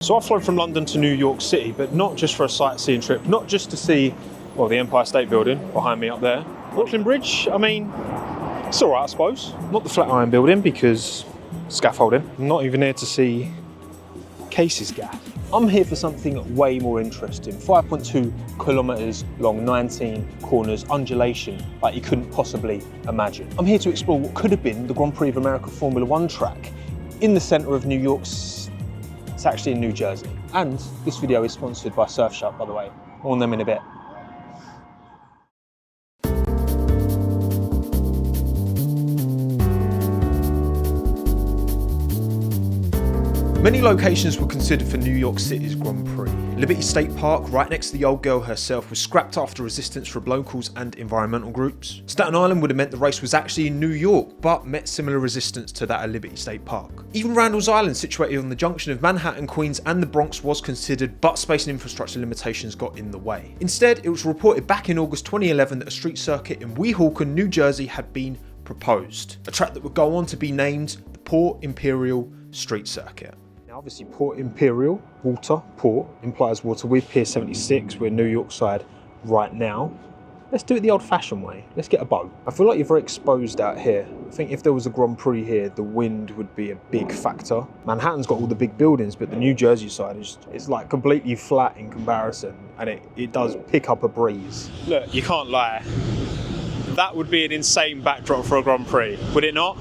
So I flew from London to New York City, but not just for a sightseeing trip, not just to see, well, the Empire State Building behind me up there. Brooklyn Bridge, I mean, it's all right, I suppose. Not the Flatiron Building because scaffolding. I'm not even here to see Casey's gaff. I'm here for something way more interesting. 5.2 kilometers long, 19 corners, undulation like you couldn't possibly imagine. I'm here to explore what could have been the Grand Prix of America Formula One track in the center of New York's. It's actually in New Jersey. And this video is sponsored by Surfshark, by the way. More on them in a bit. Many locations were considered for New York City's Grand Prix. Liberty State Park, right next to the old girl herself, was scrapped after resistance from locals and environmental groups. Staten Island would have meant the race was actually in New York, but met similar resistance to that at Liberty State Park. Even Randall's Island, situated on the junction of Manhattan, Queens and the Bronx, was considered, but space and infrastructure limitations got in the way. Instead, it was reported back in August 2011 that a street circuit in Weehawken, New Jersey had been proposed. A track that would go on to be named the Port Imperial Street Circuit. Now obviously Port Imperial, water, port, implies water. We're Pier 76, we're New York side right now. Let's do it the old fashioned way. Let's get a boat. I feel like you're very exposed out here. I think if there was a Grand Prix here, the wind would be a big factor. Manhattan's got all the big buildings, but the New Jersey side is like completely flat in comparison, and it does pick up a breeze. Look, you can't lie. That would be an insane backdrop for a Grand Prix, would it not?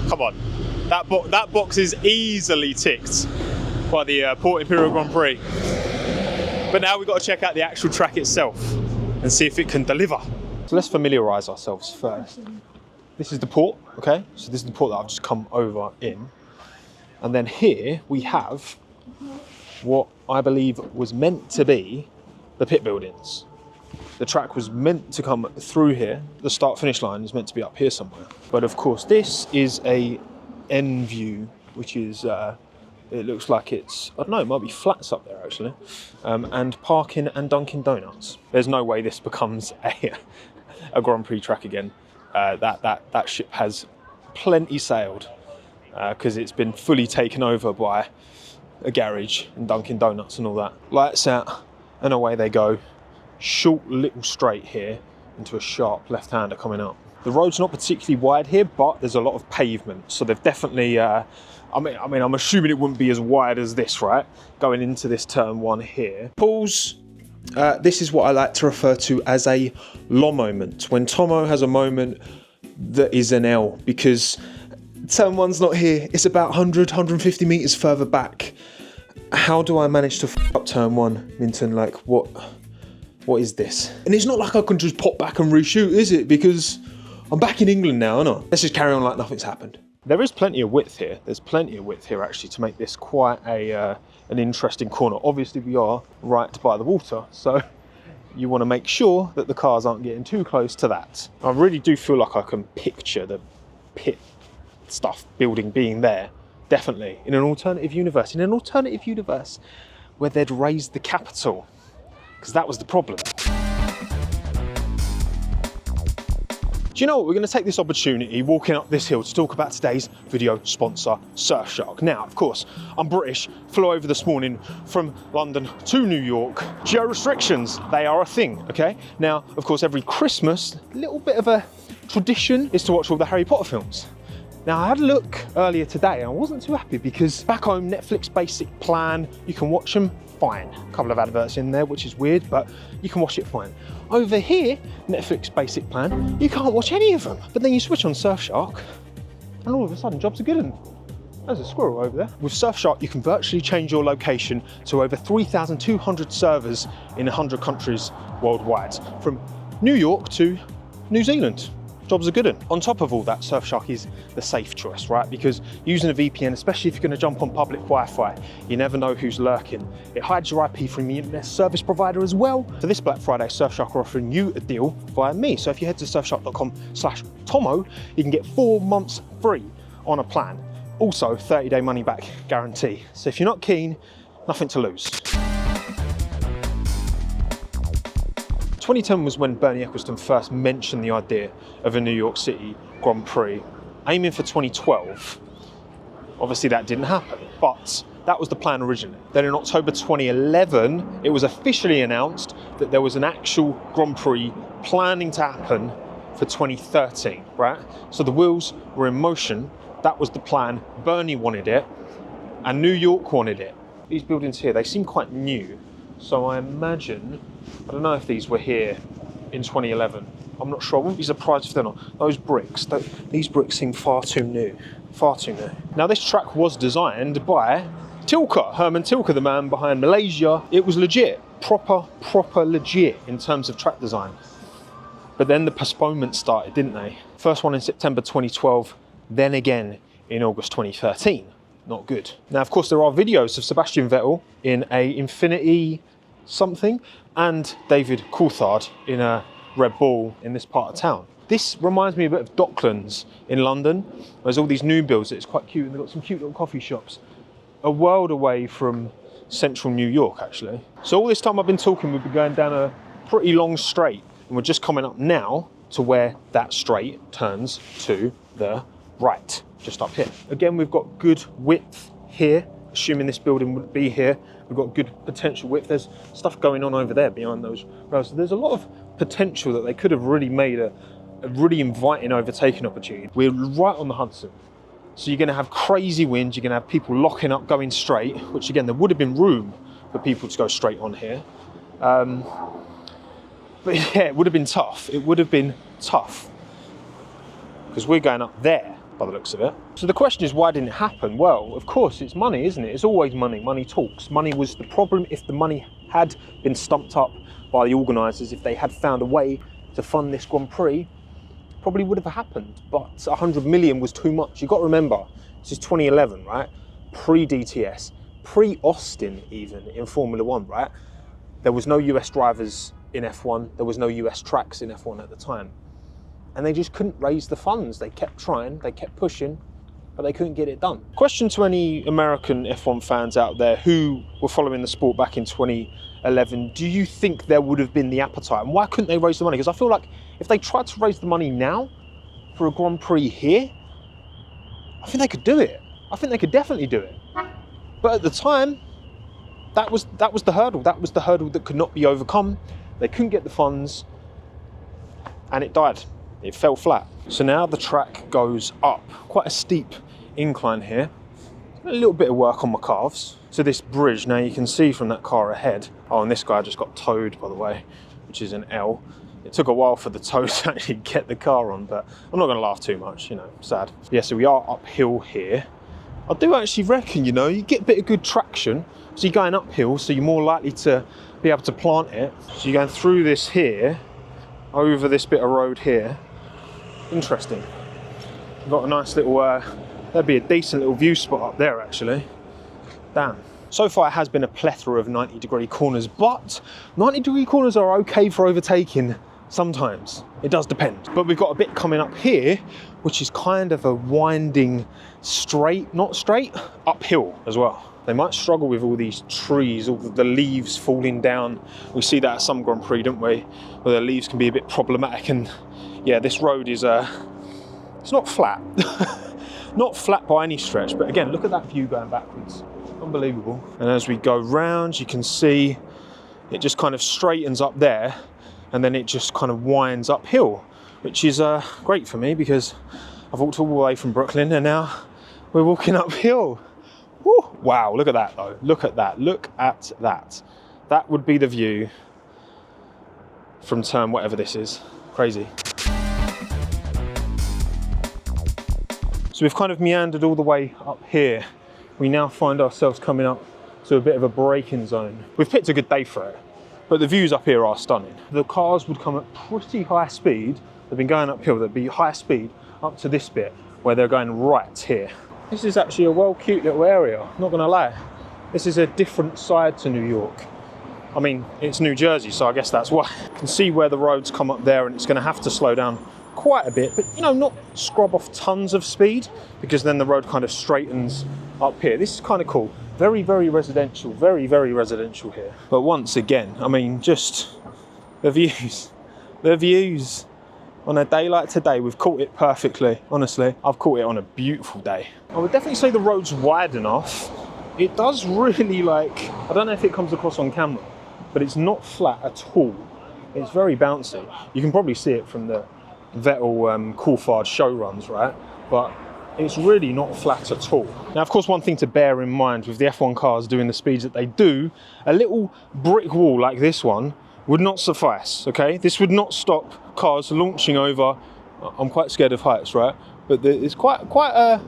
Come on. That box is easily ticked by the Port Imperial Grand Prix. But now we've got to check out the actual track itself and see if it can deliver. So let's familiarise ourselves first. This is the port, okay? So this is the port that I've just come over in. And then here we have what I believe was meant to be the pit buildings. The track was meant to come through here. The start-finish line is meant to be up here somewhere. But of course, this is a end view, which is it looks like it's, I don't know, it might be flats up there actually, and parking and Dunkin' Donuts. There's no way this becomes a Grand Prix track again. That ship has plenty sailed because it's been fully taken over by a garage and Dunkin' Donuts and all that. Lights out and away they go. Short little straight here into a sharp left-hander coming up. The road's not particularly wide here, but there's a lot of pavement. So they've definitely, I mean, I'm assuming it wouldn't be as wide as this, right? Going into this turn one here. Pulls, this is what I like to refer to as a low moment. When Tommo has a moment that is an L, because turn one's not here. It's about 100, 150 meters further back. How do I manage to f up turn one, Minton? Like, what is this? And it's not like I can just pop back and reshoot, is it? Because I'm back in England now, aren't I? Let's just carry on like nothing's happened. There is plenty of width here. There's plenty of width here actually to make this quite an interesting corner. Obviously we are right by the water, so you want to make sure that the cars aren't getting too close to that. I really do feel like I can picture the pit stuff building being there, definitely, in an alternative universe. In an alternative universe where they'd raised the capital, because that was the problem. Do you know what? We're going to take this opportunity walking up this hill to talk about today's video sponsor, Surfshark. Now, of course, I'm British, flew over this morning from London to New York. Geo restrictions, they are a thing, okay? Now, of course, every Christmas, a little bit of a tradition is to watch all the Harry Potter films. Now, I had a look earlier today and I wasn't too happy because back home, Netflix basic plan, you can watch them fine. A couple of adverts in there, which is weird, but you can watch it fine. Over here, Netflix basic plan, you can't watch any of them. But then you switch on Surfshark and all of a sudden, jobs are good. And there's a squirrel over there. With Surfshark, you can virtually change your location to over 3,200 servers in 100 countries worldwide, from New York to New Zealand. Jobs are good. On top of all that, Surfshark is the safe choice, right? Because using a VPN, especially if you're going to jump on public Wi-Fi, you never know who's lurking. It hides your IP from the internet service provider as well. For this Black Friday, Surfshark are offering you a deal via me. So if you head to surfshark.com/Tommo, you can get 4 months free on a plan. Also, 30-day money back guarantee. So if you're not keen, nothing to lose. 2010 was when Bernie Ecclestone first mentioned the idea of a New York City Grand Prix, aiming for 2012. Obviously that didn't happen, but That was the plan originally. Then in October 2011, it was officially announced that there was an actual Grand Prix planning to happen for 2013, right? So the wheels were in motion. That was the plan. Bernie wanted it, and New York wanted it. These buildings here, they seem quite new. So I imagine, I don't know if these were here in 2011. I'm not sure. I wouldn't be surprised if they're not. Those bricks, these bricks seem far too new. Far too new. Now this track was designed by Tilke, Herman Tilke, the man behind Malaysia. It was legit, proper legit in terms of track design. But then the postponement started, didn't they? First one in September 2012, then again in August 2013. Not good. Now, of course, there are videos of Sebastian Vettel in a Infinity something and David Coulthard in a Red Bull in this part of town. This reminds me a bit of Docklands in London. There's all these new builds. It's quite cute, and they've got some cute little coffee shops. A world away from central New York, actually. So all this time I've been talking, we've been going down a pretty long straight, and we're just coming up now to where that straight turns to the right, just up here. Again, we've got good width here, assuming this building would be here. We've got good potential width. There's stuff going on over there behind those rails. So there's a lot of potential that they could have really made a really inviting overtaking opportunity. We're right on the Hudson. So you're going to have crazy winds, you're going to have people locking up, going straight, which again, there would have been room for people to go straight on here. But yeah, it would have been tough. It would have been tough because we're going up there by the looks of it. So the question is, why didn't it happen? Well, of course, it's money, isn't it? It's always money. Money talks. Money was the problem. If the money had been stumped up by the organisers, if they had found a way to fund this Grand Prix, probably would have happened. But 100 million was too much. You've got to remember, this is 2011, right? Pre-DTS, pre-Austin even in Formula One, right? There was no US drivers in F1. There was no US tracks in F1 at the time. And they just couldn't raise the funds. They kept trying, they kept pushing, but they couldn't get it done. Question to any American F1 fans out there who were following the sport back in 2011, do you think there would have been the appetite? And why couldn't they raise the money? Because I feel like if they tried to raise the money now for a Grand Prix here, I think they could do it. I think they could definitely do it. But at the time, that was the hurdle. That was the hurdle that could not be overcome. They couldn't get the funds, and it died. It fell flat. So now the track goes up, quite a steep incline here. A little bit of work on my calves. So this bridge, now you can see from that car ahead. Oh, and this guy just got towed, by the way, which is an L. It took a while for the tow to actually get the car on, but I'm not gonna laugh too much, you know, sad. Yeah, so we are uphill here. I do actually reckon, you know, you get a bit of good traction. So you're going uphill, so you're more likely to be able to plant it. So you're going through this here, over this bit of road here. Interesting. We've got a nice little, there'd be a decent little view spot up there actually. Damn. So far it has been a plethora of 90-degree corners, but 90-degree corners are okay for overtaking sometimes. It does depend. But we've got a bit coming up here, which is kind of a winding straight, not straight, uphill as well. They might struggle with all these trees, all the leaves falling down. We see that at some Grand Prix, don't we? Where the leaves can be a bit problematic, and yeah, this road is, it's not flat. Not flat by any stretch, but again, look at that view going backwards. Unbelievable. And as we go round, you can see it just kind of straightens up there, and then it just kind of winds uphill, which is great for me because I've walked all the way from Brooklyn and now we're walking uphill. Woo. Wow, look at that though. Look at that. Look at that. That would be the view from turn whatever this is. Crazy. So we've kind of meandered all the way up here. We now find ourselves coming up to a bit of a braking zone. We've picked a good day for it, but the views up here are stunning. The cars would come at pretty high speed. They've been going uphill, they'd be high speed up to this bit where they're going right here. This is actually a well cute little area, not gonna lie. This is a different side to New York. I mean, it's New Jersey, so I guess that's why. You can see where the roads come up there and it's gonna have to slow down quite a bit, but you know, not scrub off tons of speed because then the road kind of straightens up here. This is kind of cool. Very, very residential, very, very residential here. But once again, I mean, just the views. On a day like today, we've caught it perfectly, honestly. I've caught it on a beautiful day. I would definitely say the road's wide enough, it does really, like, I don't know if it comes across on camera, but it's not flat at all. It's very bouncy. You can probably see it from the Vettel Coulthard show runs, right? But it's really not flat at all. Now, of course, one thing to bear in mind with the F1 cars doing the speeds that they do, a little brick wall like this one would not suffice, okay? This would not stop cars launching over. I'm quite scared of heights, right? But there's quite a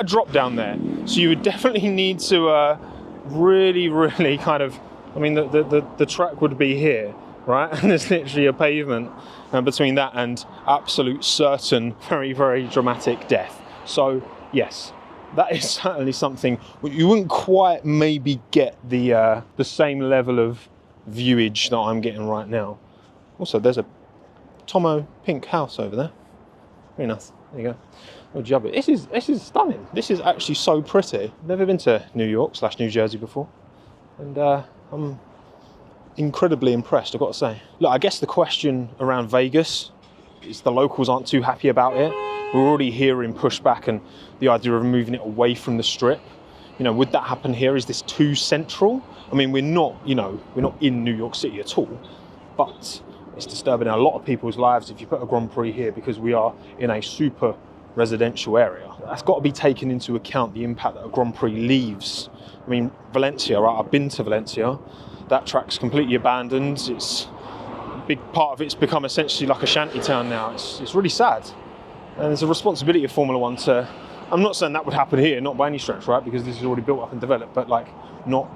drop down there. So you would definitely need to really kind of, I mean, the track would be here, right? And there's literally a pavement between that and absolute certain, very dramatic death. So yes, that is certainly something. You wouldn't quite maybe get the same level of viewage that I'm getting right now. Also, there's a Tommo pink house over there. Very nice. There you go. Oh, jub it. This is stunning. This is actually so pretty. Never been to New York / New Jersey before, and I'm incredibly impressed, I've got to say. Look, I guess the question around Vegas is the locals aren't too happy about it. We're already hearing pushback and the idea of moving it away from the strip. You know, would that happen here? Is this too central? I mean, we're not in New York City at all, but it's disturbing a lot of people's lives if you put a Grand Prix here because we are in a super residential area. That's got to be taken into account, the impact that a Grand Prix leaves. I mean, Valencia, right? I've been to Valencia. That track's completely abandoned. It's a big part of it's become essentially like a shanty town now. It's really sad. And there's a responsibility of Formula One to, I'm not saying that would happen here, not by any stretch, right? Because this is already built up and developed, but like not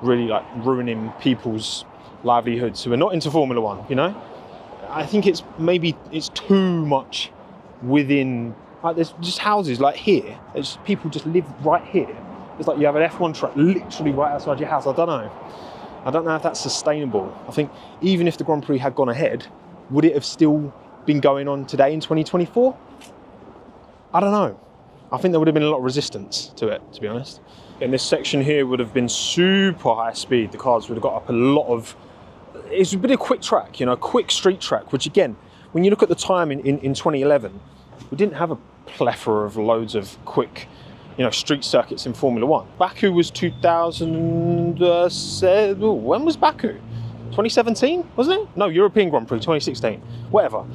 really like ruining people's livelihoods who are not into Formula One, you know? I think it's too much within, like there's just houses like here. There's people just live right here. It's like you have an F1 track literally right outside your house. I don't know if that's sustainable. I think even if the Grand Prix had gone ahead, would it have still been going on today in 2024? I don't know. I think there would have been a lot of resistance to it, to be honest. And this section here would have been super high speed. The cars would have got up a lot of, it's been a quick track, you know, a quick street track, which again, when you look at the time in 2011, we didn't have a plethora of loads of quick, you know, street circuits in Formula One. Baku was 2007, when was Baku? 2017, wasn't it? No, European Grand Prix, 2016, whatever.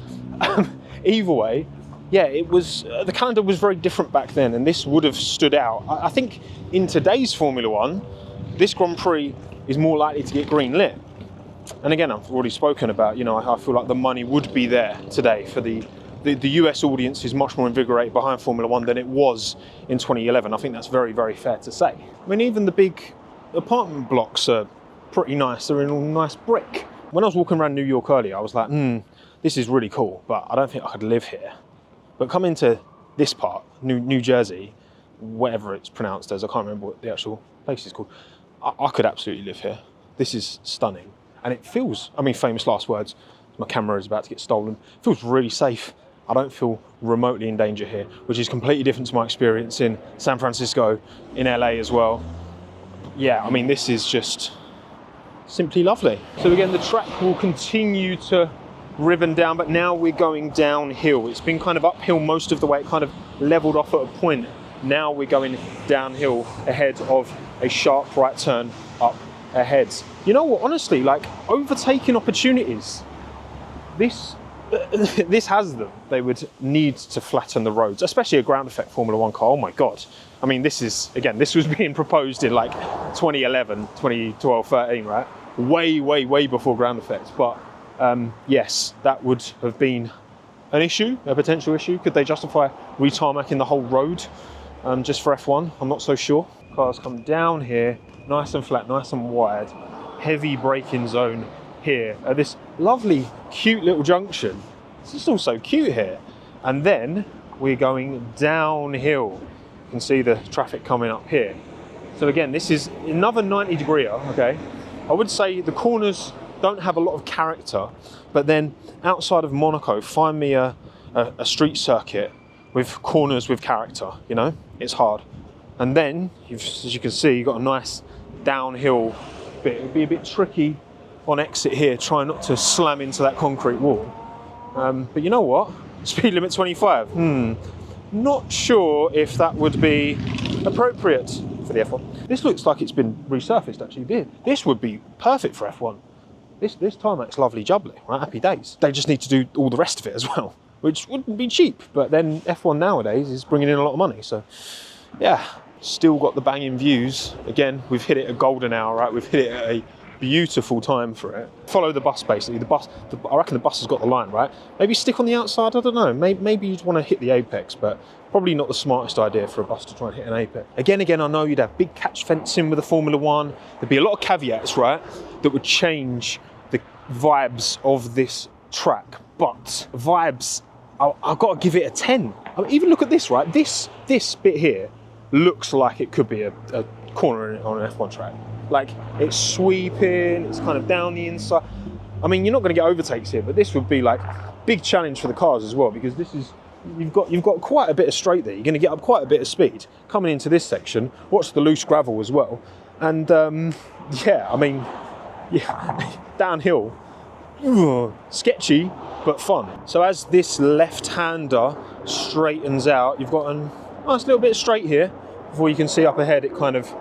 Either way, yeah, it was, the calendar was very different back then, and this would have stood out. I think in today's Formula One, this Grand Prix is more likely to get green lit. And again, I've already spoken about, you know, I feel like the money would be there today for the US audience is much more invigorated behind Formula One than it was in 2011. I think that's very fair to say. I mean, even the big apartment blocks are pretty nice. They're in all nice brick. When I was walking around New York earlier, I was like, this is really cool, but I don't think I could live here. But coming to this part, New Jersey, whatever it's pronounced as, I can't remember what the actual place is called. I could absolutely live here. This is stunning. And it feels, I mean, famous last words, my camera is about to get stolen. It feels really safe. I don't feel remotely in danger here, which is completely different to my experience in San Francisco, in LA as well. Yeah, I mean, this is just simply lovely. So again, the track will continue to ribbon down, but now we're going downhill. It's been kind of uphill most of the way. It kind of leveled off at a point. Now we're going downhill ahead of a sharp right turn up ahead. You know what, honestly, like overtaking opportunities, this has them. They would need to flatten the roads, especially a ground effect Formula One car. Oh my God. I mean, this was being proposed in like 2011, 2012, 13, right? Way before ground effects. But yes, that would have been an issue, a potential issue. Could they justify retarmacking the whole road just for F1? I'm not so sure. Cars come down here, nice and flat, nice and wide. Heavy braking zone here at this lovely, cute little junction. It's just all so cute here. And then we're going downhill. You can see the traffic coming up here. So again, this is another 90 degree, okay? I would say the corners don't have a lot of character, but then outside of Monaco, find me a street circuit with corners with character, you know? It's hard. And then, as you can see, you've got a nice downhill bit. It'd be a bit tricky on exit here, try not to slam into that concrete wall. But you know what? Speed limit 25. Not sure if that would be appropriate for the F1. This looks like it's been resurfaced actually. This would be perfect for F1. This tarmac's lovely jubbly, right? Happy days. They just need to do all the rest of it as well, which wouldn't be cheap, but then F1 nowadays is bringing in a lot of money, so yeah. Still got the banging views. Again, we've hit it at golden hour, right? We've hit it at a beautiful time for it. Follow the bus, basically. I reckon the bus has got the line, right? Maybe stick on the outside, I don't know. Maybe you'd want to hit the apex, but probably not the smartest idea for a bus to try and hit an apex. Again, I know you'd have big catch fencing with the Formula One. There'd be a lot of caveats, right, that would change the vibes of this track. But vibes, I've got to give it a 10. I mean, even look at this, right? This bit here looks like it could be a corner on an F1 track. Like, it's sweeping, it's kind of down the inside. I mean, you're not going to get overtakes here, but this would be like big challenge for the cars as well, because this is, you've got quite a bit of straight there. You're going to get up quite a bit of speed coming into this section. Watch the loose gravel as well. And yeah, I mean, yeah, downhill, sketchy, but fun. So as this left-hander straightens out, you've got a nice little bit straight here. Before you can see up ahead, it kind of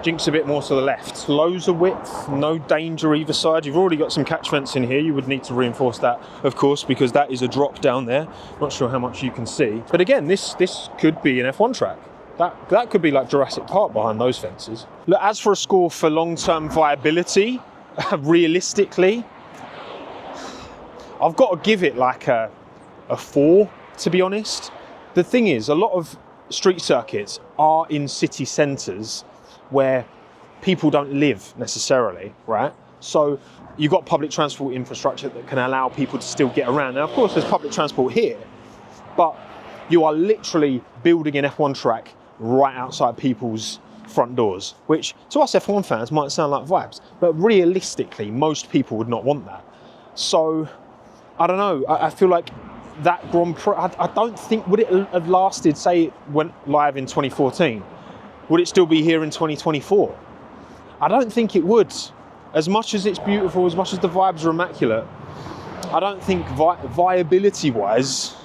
jinks a bit more to the left. Loads of width, no danger either side. You've already got some catch fence in here. You would need to reinforce that, of course, because that is a drop down there. Not sure how much you can see. But again, this could be an F1 track. That could be like Jurassic Park behind those fences. Look, as for a score for long-term viability, realistically, I've got to give it like a 4, to be honest. The thing is, a lot of street circuits are in city centres where people don't live necessarily, right? So you've got public transport infrastructure that can allow people to still get around. Now, of course, there's public transport here, but you are literally building an F1 track right outside people's front doors, which to us F1 fans might sound like vibes, but realistically, most people would not want that. So, I don't know, I feel like that Grand Prix, I don't think, would it have lasted, say it went live in 2014? Would it still be here in 2024? I don't think it would. As much as it's beautiful, as much as the vibes are immaculate, I don't think viability-wise,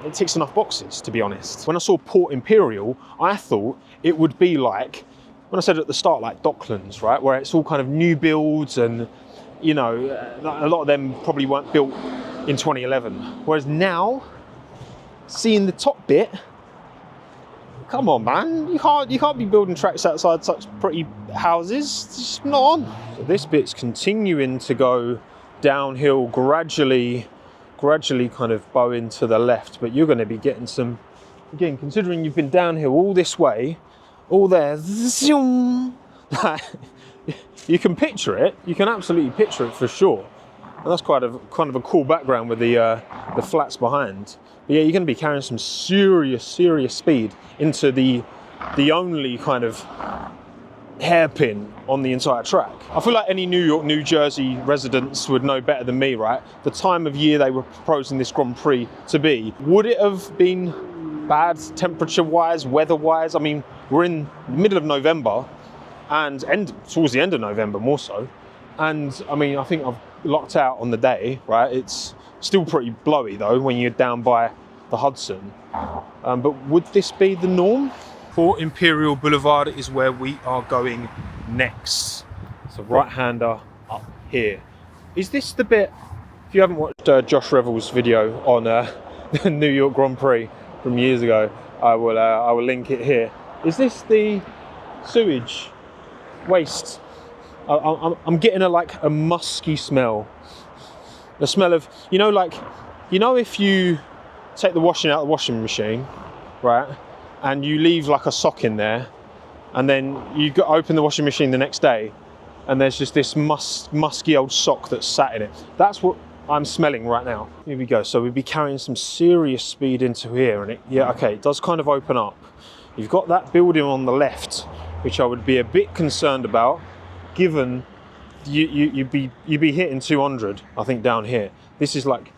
it ticks enough boxes, to be honest. When I saw Port Imperial, I thought it would be like, when I said at the start, like Docklands, right? Where it's all kind of new builds and, you know, a lot of them probably weren't built in 2011. Whereas now, seeing the top bit, come on, man, you can't be building tracks outside such pretty houses. It's just not on. So this bit's continuing to go downhill, gradually kind of bowing to the left, but you're going to be getting some, again, considering you've been downhill all this way, all there, you can picture it. You can absolutely picture it for sure. And that's kind of a cool background with the flats behind. But yeah, you're going to be carrying some serious speed into the only kind of hairpin on the entire track. I feel like any New York, New Jersey residents would know better than me, right? The time of year they were proposing this Grand Prix to be. Would it have been bad temperature-wise, weather-wise? I mean, we're in the middle of November and towards the end of November more so. And I mean, I think I've locked out on the day, right? It's still pretty blowy though when you're down by the Hudson. But would this be the norm? Port Imperial Boulevard is where we are going next. It's a right-hander up here. Is this the bit, if you haven't watched Josh Revell's video on the New York Grand Prix from years ago, I will link it here. Is this the sewage waste? I'm getting a musky smell. The smell of, if you take the washing out of the washing machine, right, and you leave like a sock in there, and then you open the washing machine the next day, and there's just this musky old sock that's sat in it. That's what I'm smelling right now. Here we go. So we'd be carrying some serious speed into here, and it does kind of open up. You've got that building on the left, which I would be a bit concerned about, given you'd be hitting 200, I think, down here. This is like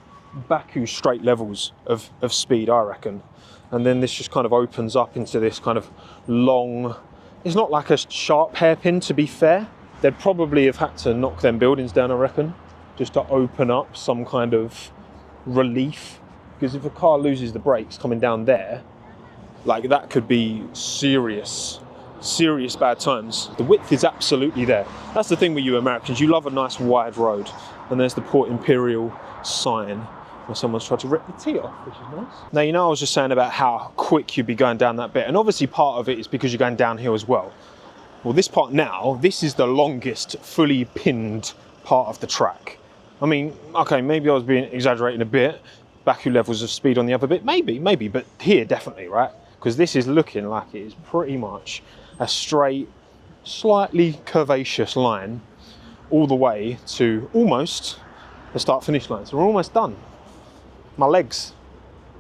Baku straight levels of speed, I reckon. And then this just kind of opens up into this kind of long, it's not like a sharp hairpin, to be fair. They'd probably have had to knock them buildings down, I reckon, just to open up some kind of relief. Because if a car loses the brakes coming down there, like that could be serious serious bad times. The width is absolutely there. That's the thing with you Americans, you love a nice wide road. And there's the Port Imperial sign where someone's tried to rip the tee off, which is nice. Now, you know, I was just saying about how quick you'd be going down that bit, and obviously part of it is because you're going downhill as well. Well, this part now, this is the longest fully pinned part of the track. I mean, okay, maybe I was being exaggerating a bit, Baku levels of speed on the other bit, maybe, but here definitely, right? Because this is looking like it is pretty much a straight, slightly curvaceous line all the way to almost the start-finish line. So we're almost done. My legs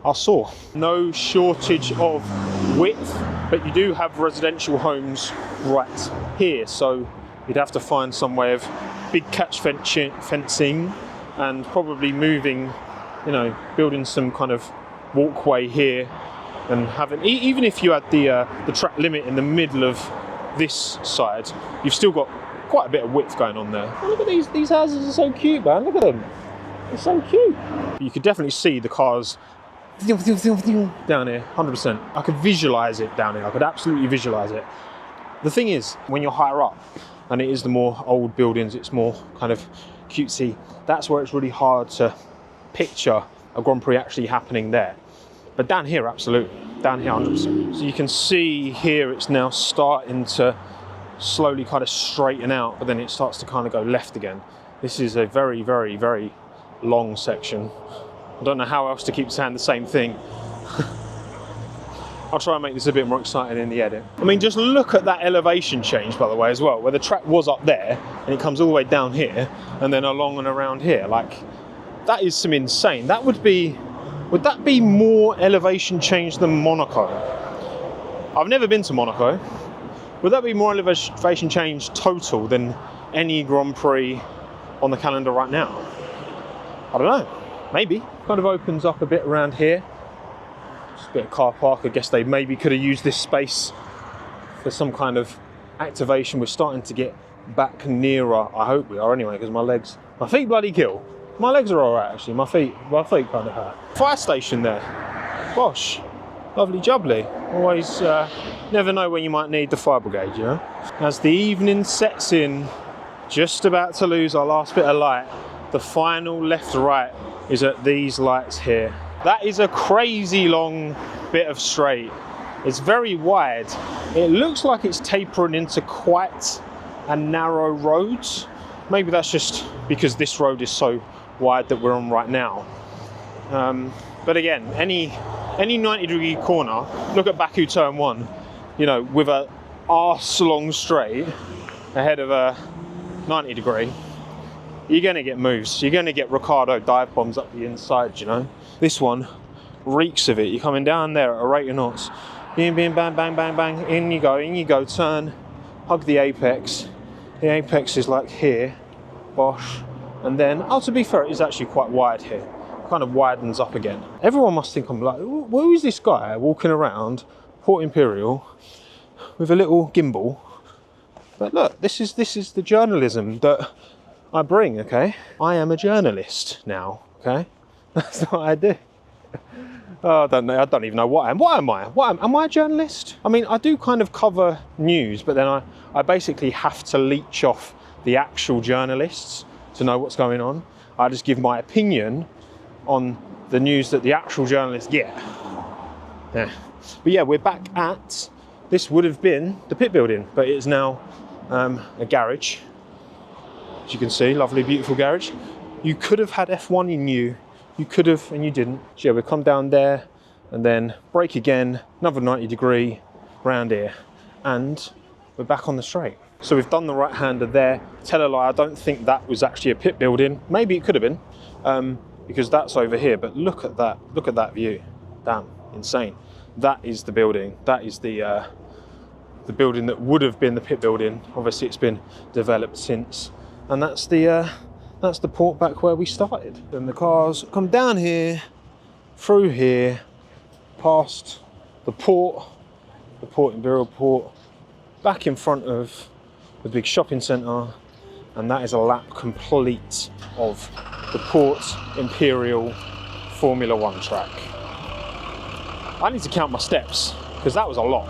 are sore. No shortage of width, but you do have residential homes right here. So you'd have to find some way of big catch fencing and probably moving, you know, building some kind of walkway here and having, even if you had the track limit in the middle of this side, you've still got quite a bit of width going on there. Oh, look at these houses are so cute, man. Look at them. They're so cute. You could definitely see the cars down here, 100%. I could visualize it down here. I could absolutely visualize it. The thing is, when you're higher up, and it is the more old buildings, it's more kind of cutesy, that's where it's really hard to picture a Grand Prix actually happening there. But down here, absolutely. Down here, 100%. So you can see here it's now starting to slowly kind of straighten out, but then it starts to kind of go left again. This is a very, very, very long section. I don't know how else to keep saying the same thing. I'll try and make this a bit more exciting in the edit. I mean, just look at that elevation change, by the way, as well, where the track was up there and it comes all the way down here and then along and around here. Like, that is some insane. That would that be more elevation change than Monaco? I've never been to Monaco. Would that be more elevation change total than any Grand Prix on the calendar right now? I don't know, maybe. Kind of opens up a bit around here. Just a bit of car park. I guess they maybe could have used this space for some kind of activation. We're starting to get back nearer. I hope we are anyway, because my feet bloody kill. My legs are all right, actually. My feet kind of hurt. Fire station there. Gosh, lovely jubbly. Always never know when you might need the fire brigade, you know? As the evening sets in, just about to lose our last bit of light, the final left-right is at these lights here. That is a crazy long bit of straight. It's very wide. It looks like it's tapering into quite a narrow road. Maybe that's just because this road is so wide that we're on right now. But again, any 90-degree corner, look at Baku turn 1, you know, with a arse-long straight ahead of a 90-degree, you're going to get moves. You're going to get Ricardo dive bombs up the inside, you know. This one reeks of it. You're coming down there at a rate of knots. Bing, bing, bang, bang, bang, bang. In you go, turn, hug the apex. The apex is like here, bosh. And then, oh, to be fair, it is actually quite wide here. Kind of widens up again. Everyone must think I'm like, who is this guy walking around Port Imperial with a little gimbal? But look, this is the journalism that I bring, okay? I am a journalist now, okay? That's what I do. Oh, I don't know. I don't even know what I am. What am I? Am I a journalist? I mean, I do kind of cover news, but then I basically have to leech off the actual journalists to know what's going on. I just give my opinion on the news that the actual journalists get. Yeah. But yeah, we're back at, this would have been the pit building, but it's now a garage. As you can see, lovely, beautiful garage. You could have had F1 in you. You could have, and you didn't. So yeah, we'll come down there and then brake again, another 90-degree round here, and we're back on the straight. So we've done the right-hander there. Tell a lie, I don't think that was actually a pit building. Maybe it could have been, because that's over here. But look at that view. Damn, insane. That is the building. That is the building that would have been the pit building. Obviously, it's been developed since, and that's the port back where we started. Then the cars come down here, through here, past the Port Imperial Port, back in front of the big shopping centre, and that is a lap complete of the Port Imperial Formula 1 track. I need to count my steps, because that was a lot.